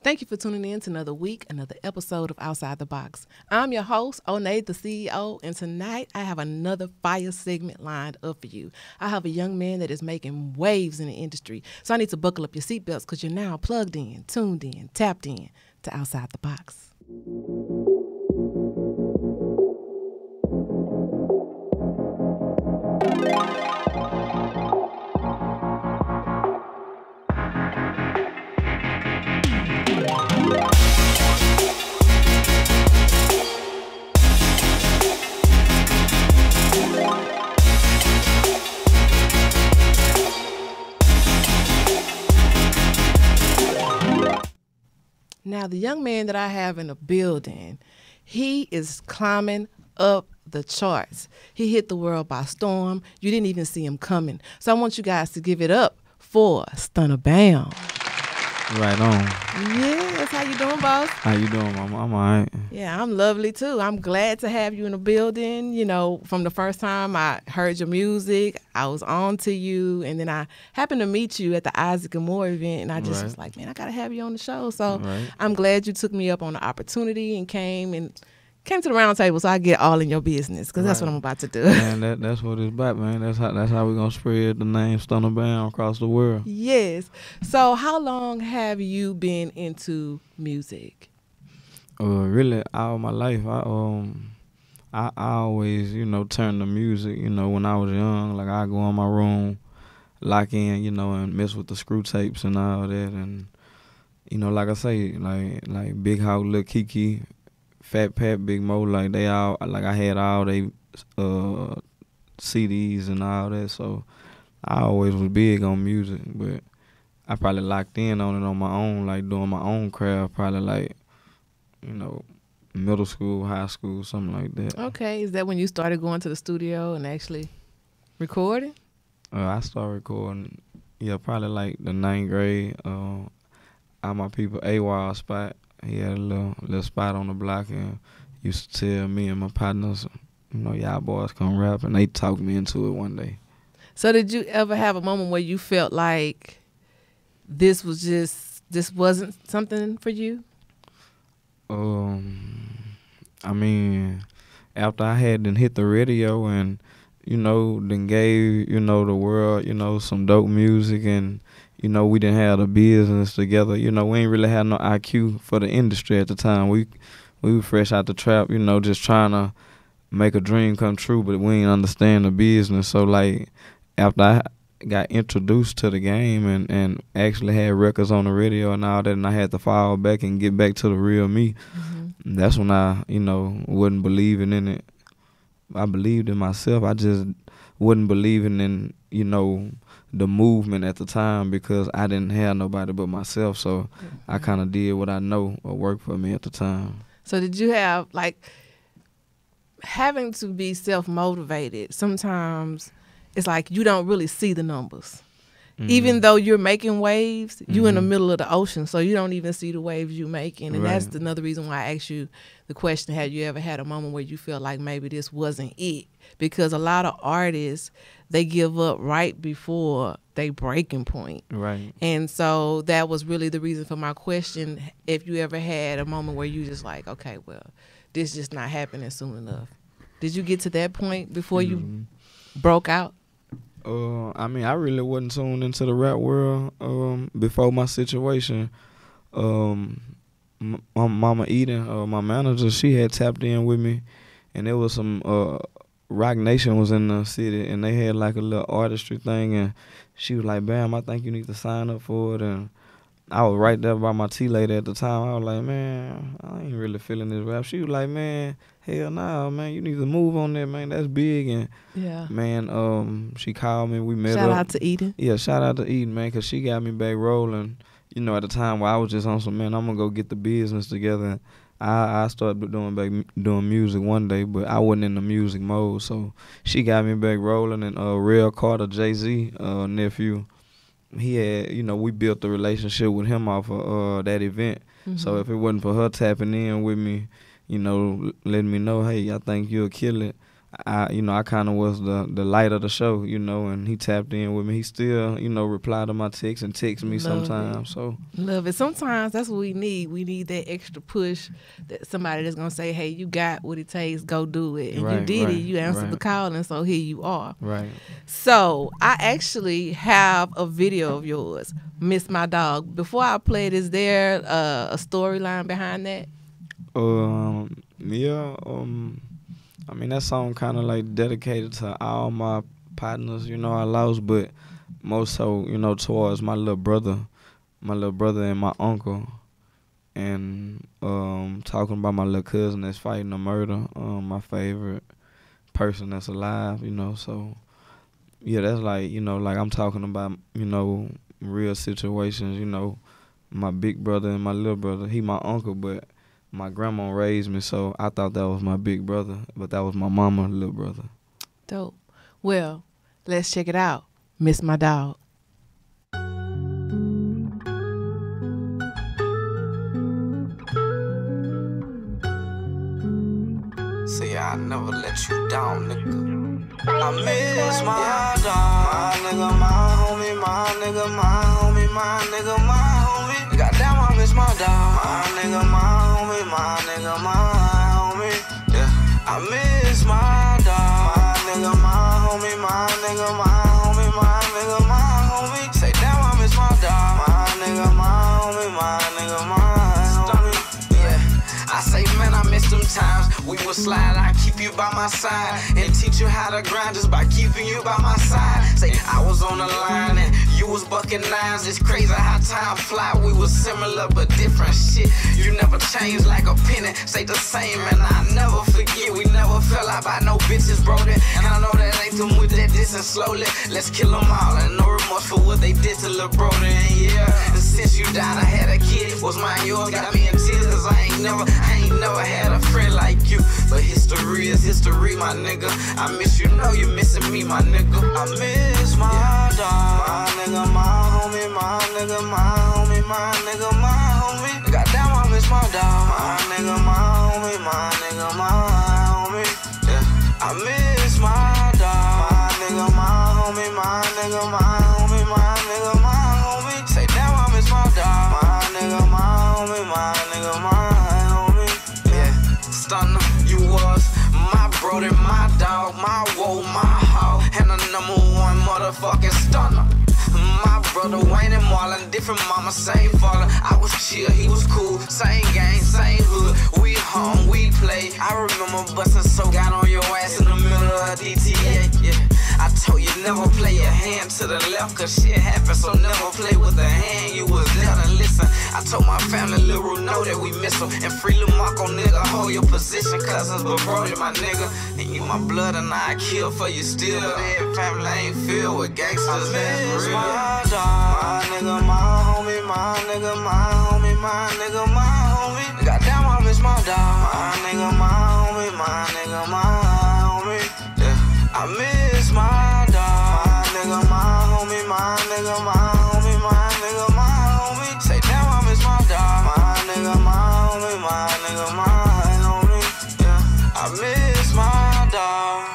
Thank you for tuning in to another week, another episode of Outside the Box. I'm your host, Onae, the CEO, and tonight I have another fire segment lined up for you. I have a young man that is making waves in the industry, so I need to buckle up your seatbelts because you're now plugged in, tuned in, tapped in to Outside the Box. Now, the young man that I have in the building, he is climbing up the charts. He hit the world by storm. You didn't even see him coming. So I want you guys to give it up for Stunna Bam. Right on. Yes, how you doing, boss? How you doing, Mama? I'm all right. Yeah, I'm lovely too. I'm glad to have you in the building. You know, from the first time I heard your music, I was on to you, and then I happened to meet you at the Isaac and Moore event, and I just was like, man, I gotta have you on the show. So I'm glad you took me up on the opportunity and came to the round table so I get all in your business, because that's what I'm about to do. Man, that's what it's about, man. That's how we're going to spread the name Stunna Bam across the world. Yes. So how long have you been into music? Really, all my life. I always, turn to music, when I was young. Like, I go in my room, lock in, and mess with the screw tapes and all that. And, like I say, like Big Hawk, Lil Kiki, Fat Pat, Big Mo, like they all, like I had all they CDs and all that, so I always was big on music, but I probably locked in on it on my own, like doing my own craft, probably like, middle school, high school, something like that. Okay, is that when you started going to the studio and actually recording? I started recording, probably like the 9th grade. All my people, AWOL Spot. He had a little spot on the block and used to tell me and my partners, y'all boys come rap, and they talked me into it one day. So did you ever have a moment where you felt like this wasn't something for you? I mean, after I had hit the radio and, then gave, the world, some dope music, and we didn't have the business together. We ain't really had no IQ for the industry at the time. We were fresh out the trap, just trying to make a dream come true, but we ain't understand the business. So, like, after I got introduced to the game and actually had records on the radio and all that, and I had to fall back and get back to the real me, that's when I, wasn't believing in it. I believed in myself. I just wasn't believing in, the movement at the time, because I didn't have nobody but myself. So I kind of did what I know or worked for me at the time. So did you have, like, having to be self-motivated, sometimes it's like you don't really see the numbers. Even though you're making waves, you in the middle of the ocean, so you don't even see the waves you making. And that's another reason why I asked you the question, have you ever had a moment where you feel like maybe this wasn't it? Because a lot of artists, they give up right before they breaking point. Right. And so that was really the reason for my question, if you ever had a moment where you just like, okay, well, this just not happening soon enough. Did you get to that point before you broke out? I mean, I really wasn't tuned into the rap world before my situation. My Mama Eden, my manager, she had tapped in with me, and there was some Rock Nation was in the city, and they had like a little artistry thing, and she was like, "Bam, I think you need to sign up for it." And I was right there by my tea lady at the time. I was like, "Man, I ain't really feeling this rap." She was like, "Man, hell no, man, you need to move on that, man. That's big." And man, she called me. We met up. Shout out to Eden. Yeah, shout out to Eden, man, because she got me back rolling. At the time where I was just on some, man, I'm gonna go get the business together. I started doing music one day, but I wasn't in the music mode. So she got me back rolling, and Real Carter, Jay-Z nephew, he had, we built the relationship with him off of that event. So if it wasn't for her tapping in with me, letting me know, hey, I think you'll kill it, I kind of was the light of the show, and he tapped in with me. He still, reply to my text and text me sometimes. So love it. Sometimes that's what we need. We need that extra push, that somebody that's gonna say, "Hey, you got what it takes. Go do it." And you did it. You answered the call, and so here you are. Right. So I actually have a video of yours, "Miss My Dog." Before I play it, is there a storyline behind that? Yeah. I mean, that song kind of like dedicated to all my partners, I lost, but more so, towards my little brother and my uncle, and talking about my little cousin that's fighting a murder, my favorite person that's alive, so yeah, that's like, like I'm talking about, real situations, my big brother and my little brother, he my uncle, but my grandma raised me, so I thought that was my big brother, but that was my mama's little brother. Dope. Well, let's check it out. Miss My Dog. See, I never let you down, nigga. I miss my dog. My nigga, my homie, my nigga, my homie, my nigga, my homie. Goddamn, I miss my dog. My nigga, my homie, my nigga, my homie. Yeah, I miss my dog. My nigga, my homie, my nigga, my homie, my nigga, my homie. Say, damn, I miss my dog. My nigga, my homie, my nigga, my homie. Yeah, I say, man, I miss them times. We would slide, I keep you by my side and teach you how to grind just by keeping you by my side. Say I was on the line and you was bucking nines. It's crazy how time fly. We was similar but different shit. You never changed like a penny. Stay the same and I never forget. We never fell out by no bitches, bro. And I know that ain't them with that distance slowly. Let's kill them all and no remorse for what they did to lil' bro. And yeah, and since you died, I had a kid. Was mine yours? Got me in tears cause I ain't never had a friend like you. But history is history, my nigga. I miss you, know you missing me, my nigga. I miss my dog. My nigga, my homie, my nigga, my homie, my nigga, my homie. Goddamn, I miss my dog. My nigga, my homie, my nigga, my homie. Yeah, I miss my dog. My nigga, my homie, my nigga, my homie, my nigga, my homie. Say damn, I miss my dog. My nigga, my homie, my nigga, my homie. Yeah, stunner, you was my brother, my dog, my woe, my hog, and the #1 motherfucking stunner. My brother Wayne and Marlon, different mama, same father. I was chill, he was cool, same gang, same hood. We home, we play. I remember busting so got on your ass in the middle of DTA. Yeah, I told you never play your hand to the left, cause shit happens, so never play with the hand. You was there to listen. I told my family, Lil' Ru know that we miss him. And free Lil' Marco, nigga, hold your position. Cousins, but bro, you my nigga. And you my blood, and I kill for you still. But every family ain't filled with gangsters, that's real. My dog, my nigga, my homie, my nigga, my homie, my nigga, my homie. Goddamn, I miss my dog. My nigga, my homie, my nigga, my homie. Yeah, I miss my dog. My nigga, my homie, my nigga, my homie, my nigga, my homie. Say damn, I miss my dog. My nigga, my homie, my nigga, my homie. Yeah, I miss my dog.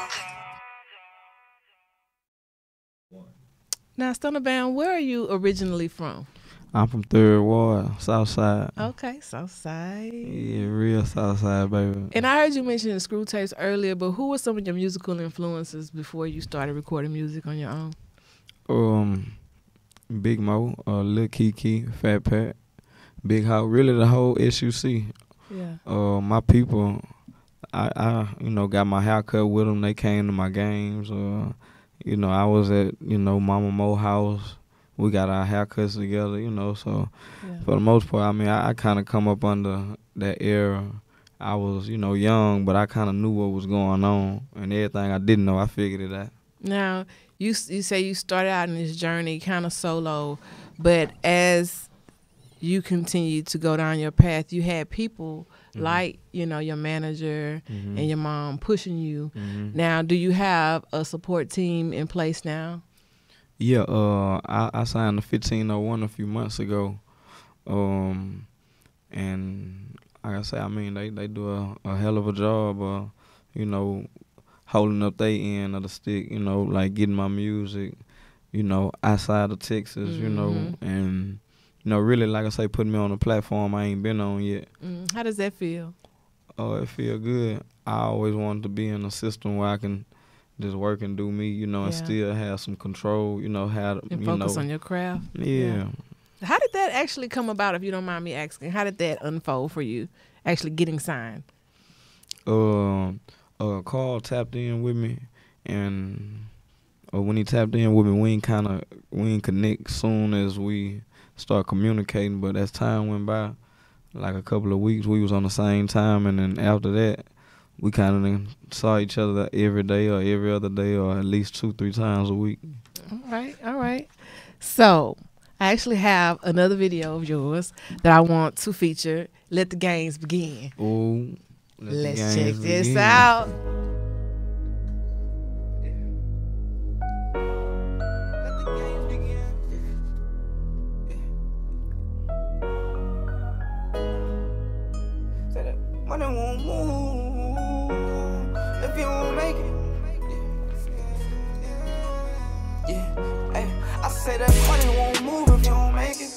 Now, Stunner Band, where are you originally from? I'm from 3rd Ward, Southside. Okay, Southside. Yeah, real Southside, baby. And I heard you mention the Screw Tapes earlier, but who were some of your musical influences before you started recording music on your own? Big Mo, Lil Kiki, Fat Pat, Big Hawk, really the whole SUC. Yeah. My people, I got my hair cut with them. They came to my games. I was at, Mama Mo house. We got our haircuts together, so Yeah. for the most part, I mean, I kind of come up under that era. I was, young, but I kind of knew what was going on, and everything I didn't know, I figured it out. Now, you say you started out in this journey kind of solo, but as you continued to go down your path, you had people like, your manager and your mom pushing you. Now, do you have a support team in place now? Yeah, I signed the 1501 a few months ago, and like I say, I mean, they do a hell of a job. holding up their end of the stick, you know, like getting my music, you know, outside of Texas, you know, and, you know, really, like I say, putting me on a platform I ain't been on yet. How does that feel? Oh, it feel good. I always wanted to be in a system where I can just work and do me, you know, and still have some control, you know, how to, and you focus know. on your craft. Yeah. How did that actually come about, if you don't mind me asking? How did that unfold for you, actually getting signed? Carl tapped in with me, and when he tapped in with me, we ain't connect soon as we start communicating. But as time went by, like a couple of weeks, we was on the same time, and then after that, we kind of saw each other every day or every other day or at least 2-3 times a week. All right. So I actually have another video of yours that I want to feature. Let the games begin. Ooh. Let's check this out. Let the games begin. Say that money won't move if you won't make it. Yeah, hey, I say that money won't move if you don't make it.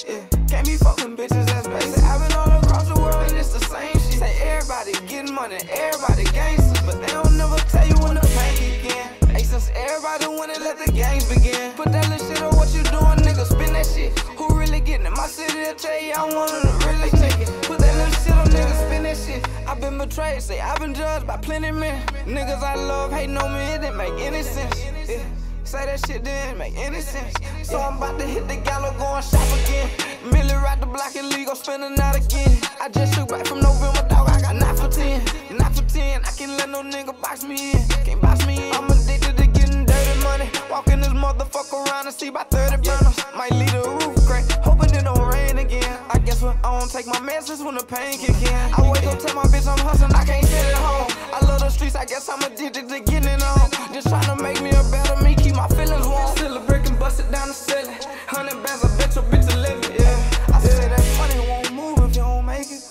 Yeah, can't be fucking bitches, that's basic. I've been all across the world and it's the same shit. Say everybody getting money, everybody gangsters, but they don't never tell you when the pain begin. Hey, since everybody winning, let the games begin. Put that little shit on what you doing, nigga, spin that shit. Who really getting it? My city will tell you I want them to really take it. Put that little shit on, nigga, spin that shit. I've been betrayed, say I've been judged by plenty men. Niggas I love hating on me, it didn't make any sense. Yeah. Say that shit didn't make any sense. So I'm about to hit the gallo, go and shop again. Millie ride the block and league, go spend a night again. I just shoot back from November, dog, I got 9 for 10. 9 for 10, I can't let no nigga box me in. Can't box me in. I'm addicted to getting dirty money. Walking this motherfucker around and see about 30 burners. Might leave the roof crack, hoping it don't rain again. I guess when I don't take my message when the pain kick in. I wake up, tell my bitch I'm hustling, I can't sit at home. I love the streets, I guess I'm addicted to getting it on. Just trying to make me a better me, keep my feelings warm. Still a brick and bust it down the ceiling. 100 bands, I bet your bitch a living, yeah. I say that money won't move if you don't make it.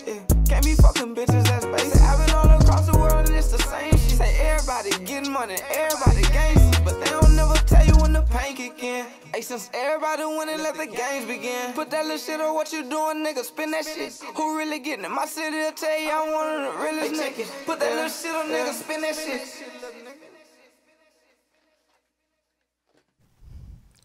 Yeah. Can't be fucking bitches, that's basic. I've been all across the world and it's the same shit. Say everybody getting money, everybody gangsters, but they don't never tell you when the pain kick in. Hey, since everybody winning, let the games begin. Put that little shit on what you doing, nigga, spin that shit. Who really getting it? My city will tell you I'm one of the realest niggas. Put that little shit on, nigga, spin that shit.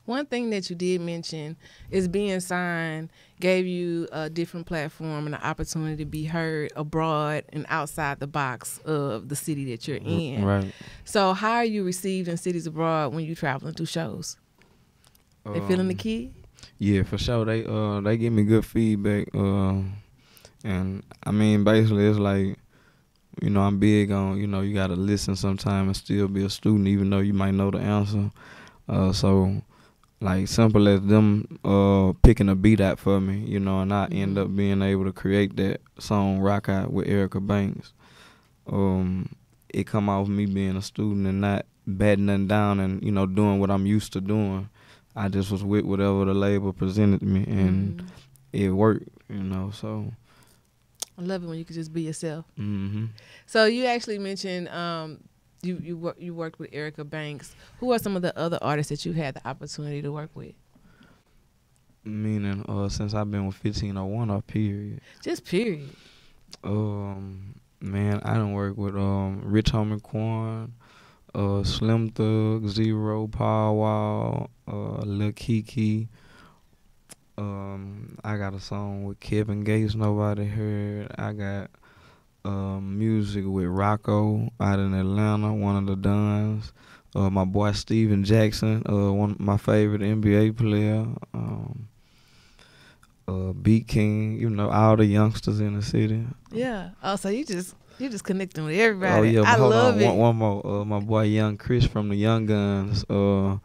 One thing that you did mention is being signed gave you a different platform and an opportunity to be heard abroad and outside the box of the city that you're in. Right. So how are you received in cities abroad when you're traveling to shows? They feeling the key? Yeah, for sure. They give me good feedback. And I mean, basically, it's like, you know, I'm big on, you know, you gotta listen sometime and still be a student, even though you might know the answer. So, like, simple as them picking a beat out for me, you know, and I end up being able to create that song "Rock Out" with Erica Banks. It come off me being a student and not batting nothing down and, you know, doing what I'm used to doing. I just was with whatever the label presented me, and it worked, you know, so. I love it when you can just be yourself. Mm-hmm. So you actually mentioned you worked with Erica Banks. Who are some of the other artists that you had the opportunity to work with? Meaning, since I've been with 1501 or period? Just period. Man, I done work with Rich Homie Quan, Slim Thug, Zero, Paul Wall, Lil Kiki. I got a song with Kevin Gates nobody heard. I got music with Rocco out in Atlanta, one of the Dons. My boy Steven Jackson, one of my favorite NBA player. Beat King, you know, all the youngsters in the city. Yeah. Oh, so you just connecting with everybody. Oh yeah, I love it. One more. My boy Young Chris from the Young Guns, who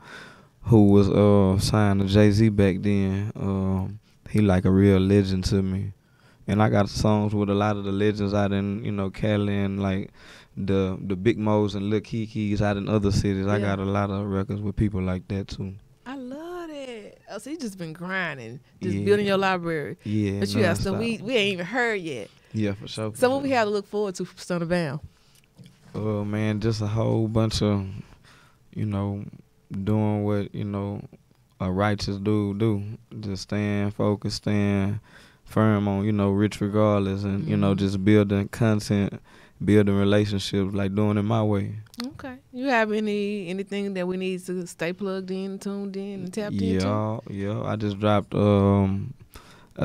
was signed to Jay-Z back then. He like a real legend to me. And I got songs with a lot of the legends out in, you know, Cali and like the Big Mo's and Lil Kiki's out in other cities. Yeah. I got a lot of records with people like that too. I love it. Oh, so you just been grinding, just building your library. Yeah. But you have we ain't even heard yet. Yeah, for sure. So what we have to look forward to from Stunna Bam? Man, just a whole bunch of, doing what, a righteous dude do. Just staying focused, staying firm on, rich regardless, and, just building content, building relationships, like doing it my way. Okay. You have anything that we need to stay plugged in, tuned in, and tapped into? Yeah. I just dropped a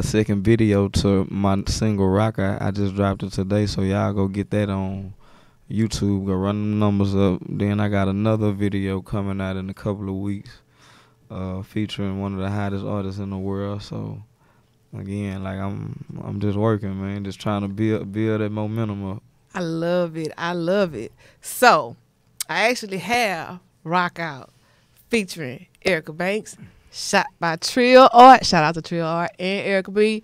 second video to my single Rocker. I just dropped it today, so y'all go get that on YouTube. Go run them numbers up. Then I got another video coming out in a couple of weeks, featuring one of the hottest artists in the world. So again, like I'm just working, man, just trying to build that momentum up. I love it. So I actually have Rock Out featuring Erica Banks, shot by Trill Art. Shout out to Trill Art and Erica B.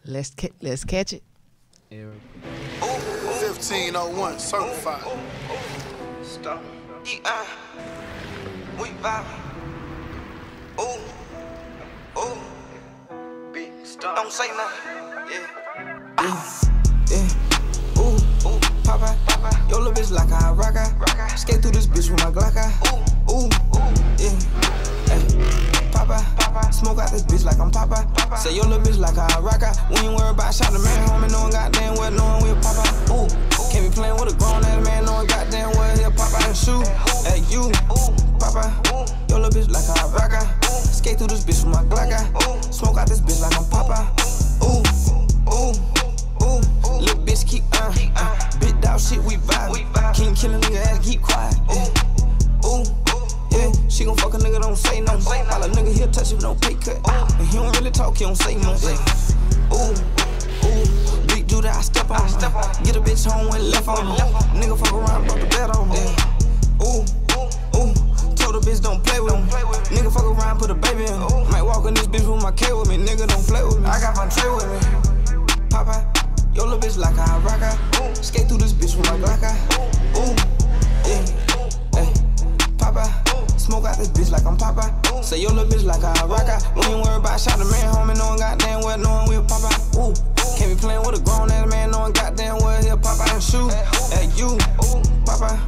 Let's catch it. Erica. 1501 certified. Stop. We vibe. Ooh. Big star. Don't say nothing. Yeah. Ooh. Papa. Yo, little bitch like a rocker. Skate through this bitch with my Glocka. Ooh. Yeah. Hey. Papa. Smoke out this bitch like I'm Papa. Say yo, little bitch like a rocker. We ain't worried about shot the man home and knowing goddamn well, knowing we'll Papa. Ooh. Can't be playing with a grown ass man, knowing goddamn well he'll pop out and shoot. Hey, you, Papa, yo little bitch like a rocker. Skate through this bitch with my Glocka. Smoke out this bitch like I'm Papa. Ooh. Little bitch keep bit dog shit, we vibe. King killing nigga ass, keep quiet. Ooh. Yeah, she gon' fuck a nigga, don't say no. All a nigga he'll touch if no pay cut. And he don't really talk, he don't say much. Ooh. Big dude that I step on. Get a bitch home when left on him. Nigga fuck around, brought the bed on him. Ooh. Told the bitch don't play with him. Nigga fuck around, put a baby in him. Might walk in this bitch with my K with me. Nigga don't play with me. I got my tray with me. Papa, yo little bitch like a rocker. Skate through this bitch with my Glocka. Ooh. Yeah. Hey. Papa, smoke out this bitch like I'm Papa. Say yo little bitch like a rocker. We ain't worried about shot the man home and knowing goddamn well, knowing we'll Papa. Ooh. Can't be playing with a grown ass man, knowing goddamn well he'll pop out and shoot. Hey, you, Papa,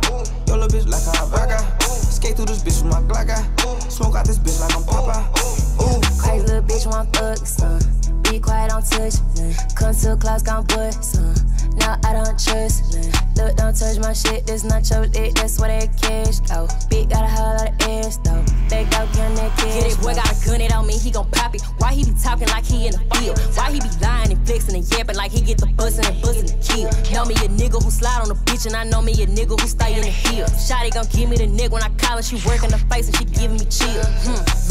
yo little bitch like a rocker. Skate through this bitch with my Glocka. Smoke out this bitch like I'm Papa. Ooh. Crazy little bitch want thug, son. Be quiet, don't touch, nah. Come to the class, gon' boy, son. Now I don't trust, nah. Look, don't touch my shit, this not your dick, that's where that cash go. Big got a whole lot of ass, though. Big dog can that cash. Get it, boy got a gun it on me, he gon' pop it. Why he be talking like he in the field? Why he be lying and flexing and yapping like he get the bustin' and bustin' the kill? Know me a nigga who slide on the bitch, and I know me a nigga who stay in the hill. Shotty gon' give me the neck when I call her, she work in the face and she giving me chill.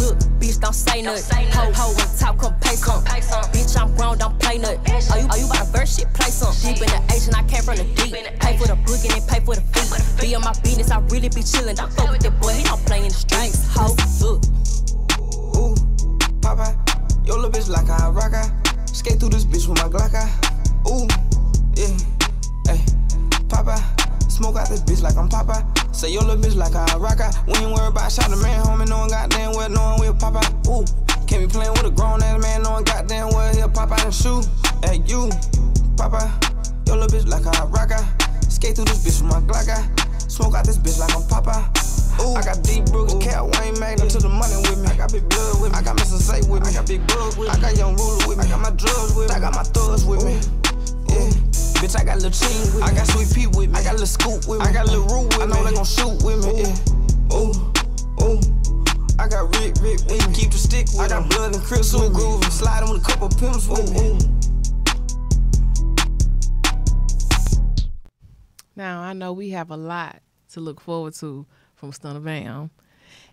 Look, bitch, don't say nothing. Ho, on top, come pay some. Bitch, I'm grown, don't play nothing. Are you about to verse shit, play some. Deep in the H and I came from the deep. Pay for the book and then pay for the fee. Be on my business, I really be chillin'. Don't fuck with that boy, he don't play in the streets. Ho, look. Ooh, Papa, yo little bitch like a rocker. Skate through this bitch with my Glocka. Ooh, yeah, hey, Papa, smoke out this bitch like I'm Papa. Say yo little bitch like a rocker. We ain't worried about shot the man home and knowing goddamn well, knowing we'll Papa. Ooh, can't be playing with a grown ass man, knowing goddamn well he'll pop out and shoot. Hey, you, Papa, yo little bitch like a rocker. Skate through this bitch with my Glocka. Smoke out this bitch like I'm Papa. Ooh, I got deep Brooks, Cat Wayne Magnum to the money with me. I got big blood with me. I got Mr. Say with me. I got big bugs with me. I got young ruler with me. I got my drugs with me. I got my thugs with me. Yeah, bitch, I got Lil Ching with me. I got Sweet Pea with me. I got Lil Scoop with me. I got Lil Roo with me. I know they gon' shoot with me. Yeah. Ooh. I got Rick with me. Keep the stick with me. I got Blood and Crips with me. Sliding with a couple pimps with me. Now, I know we have a lot to look forward to from Stunna Bam.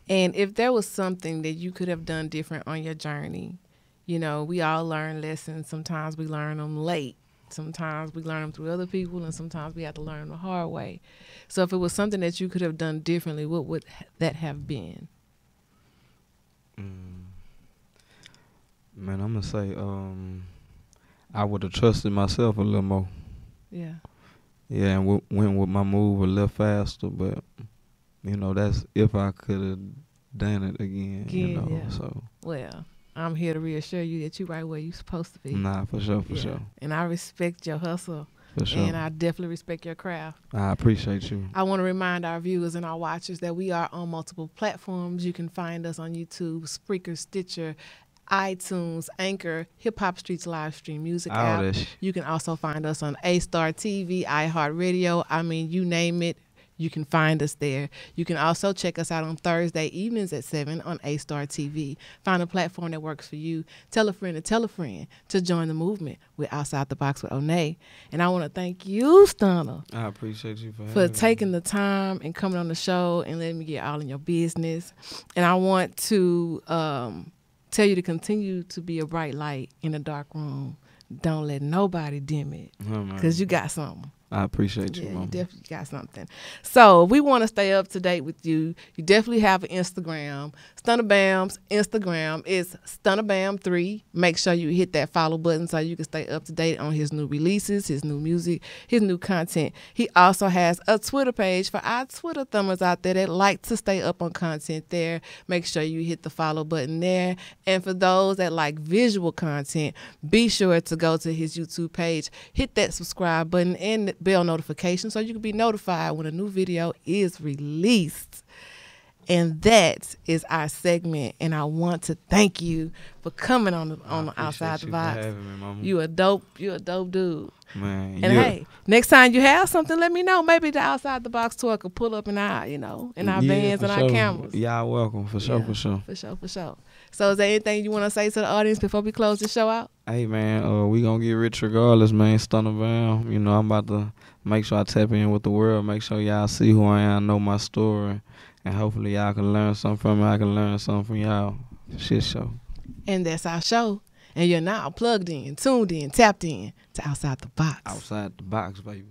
And if there was something that you could have done different on your journey, we all learn lessons. Sometimes we learn them late. Sometimes we learn them through other people, and sometimes we have to learn them the hard way. So if it was something that you could have done differently, what would that have been? Man, I'm going to say I would have trusted myself a little more. Yeah. Yeah, and went with my move a little faster, but that's if I could have done it again. Yeah. So. Well, I'm here to reassure you that you're right where you're supposed to be. Nah, for sure. And I respect your hustle For sure. And I definitely respect your craft. I appreciate you. I want to remind our viewers and our watchers that we are on multiple platforms. You can find us on YouTube, Spreaker, Stitcher, iTunes, Anchor, Hip Hop Streets live stream music All app. that shit. You can also find us on A-Star TV, iHeartRadio. I mean, you name it, you can find us there. You can also check us out on Thursday evenings at 7 on A-Star TV. Find a platform that works for you. Tell a friend to join the movement with Outside the Box with Onay. And I want to thank you, Stunner, I appreciate you for for having taking the time and coming on the show and letting me get all in your business. And I want to tell you to continue to be a bright light in a dark room. Don't let nobody dim it, me. because you got something. I appreciate you, Yeah, Mama. you definitely got something. So we want to stay up to date with you. You definitely have an Instagram. Stunner Bam's Instagram is StunnerBam3. Make sure you hit that follow button so you can stay up to date on his new releases, his new music, his new content. He also has a Twitter page for our Twitter thumbers out there that like to stay up on content there. Make sure you hit the follow button there. And for those that like visual content, be sure to go to his YouTube page, hit that subscribe button and the bell notification so you can be notified when a new video is released. And that is our segment. And I want to thank you for coming on the Outside the Box. You a dope dude. Man, And hey, next time you have something, let me know. Maybe the Outside the Box tour could pull up in our, in our vans and our cameras. Y'all welcome, for sure, Yeah, for sure. For sure. So is there anything you want to say to the audience before we close the show out? Hey, man, we gonna get rich regardless, man. Stunner Bam. You know, I'm about to make sure I tap in with the world, make sure y'all see who I am, know my story, and hopefully y'all can learn something from me. I can learn something from y'all. Shit show. And that's our show. And you're now plugged in, tuned in, tapped in to Outside the Box. Outside the box, baby.